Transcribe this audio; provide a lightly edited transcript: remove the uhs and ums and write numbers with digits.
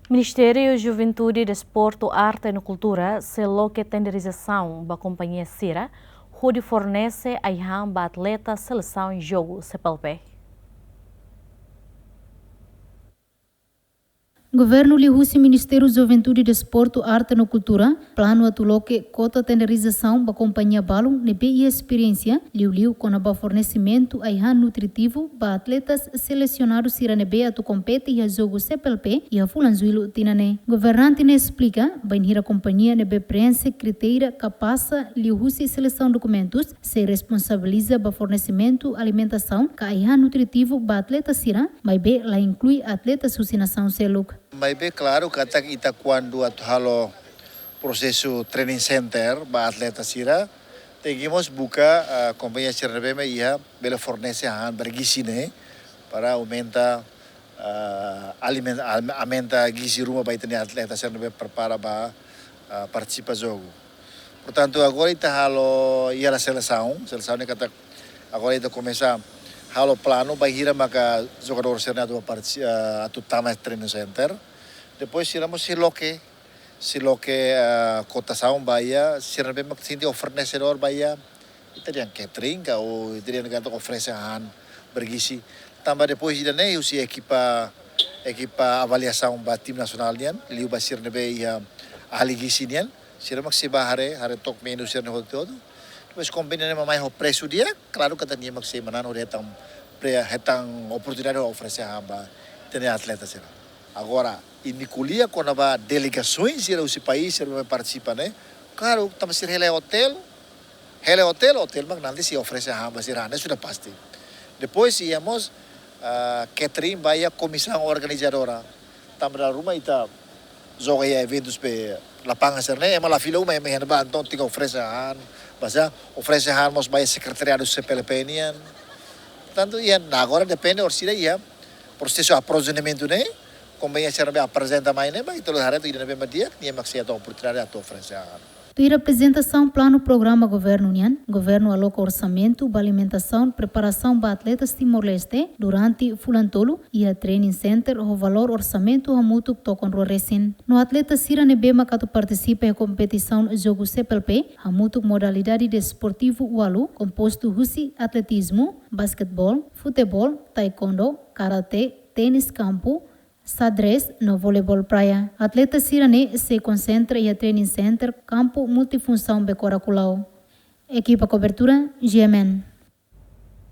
Ministério da Juventude, Desporto, Arte e Cultura selou que a tenderização da companhia Cira, onde fornece a IHAM atleta seleção em jogo CPLP. Governo lihusi Ministério da Juventude, Desporto, Arte e Cultura, plano atuloque cota tenderização da companhia Balo, nebe e experiência, liu com a fornecimento a IHAN nutritivo para atletas selecionados sira nebe atu compete e a jogo CPLP e a fulanzuilo tinane. Governante ne explica, banhira companhia nebe preenche critério capasa lihusi seleção documentos, se responsabiliza para fornecimento alimentação ka IHAN nutritivo para atletas sira, mas be lá inclui atletas usinação seluk. Mas bem claro que até ita quando halo processo training center ba atleta sira, tengimos buka companhia sira bema ia bela fornece han bergisine para aumentar aumenta gizi rumah ba itani atleta sira bema prepara ba participa jogo. Portanto agora ita halo ia la seleção ne kata agora ita começa halo plano bahira maka jogador sira atu tama training center. Depois tiramos se loque cotação bahia, sira bem mak sindi fornecedor bahia, italian catering ou italian ganto oferece han bergizi. Tambah depois ida ne usi equipa avaliação ba tim nasional nian, liu ba sira be ia ahli gizi nian, sira mak se bahare tok menu sira ne todo. Depois combina ne mamai ho preço dia, claro que tania mak se manano hetang oportunidade oferece han ba tenia atleta sira. Agora, iniculia quando há delegações ir ao país, ir participar, né? Claro, estamos ir hele hotel, mas não se oferece a hamba, né? Isso é pasti. Depois íamos catering vai a comissão organizadora. Estamos na rumah ita joga eventos pe lapangan sir, né? Mas lá fila uma é meia ba, então tinha oferece a han, basta oferece a han mas vai secretariado do CPLP nian. Portanto, agora depende orsi ia processo de aprovisionamento, né? Companhia serve apresenta mais né, mas todo hari tu ida dia, dia maksud atau oportunidade atau oferecer. Tu apresentação plano programa governo nian, governo aloca orçamento, para alimentação, preparação para atletas Timor-Leste durante fulantolo e a training center o valor orçamento a mútuo tocam recém. No atleta sira nebema que tu participa em competição jogo CPLP, a mútuo modalidade desportivo ualu, composto husi atletismo, basquetebol, futebol, taekwondo, karate, tênis campo, xadrez no voleibol praia. Atleta Sirane se concentra em training center, campo multifunção Becora Culau. Equipa cobertura, GMN.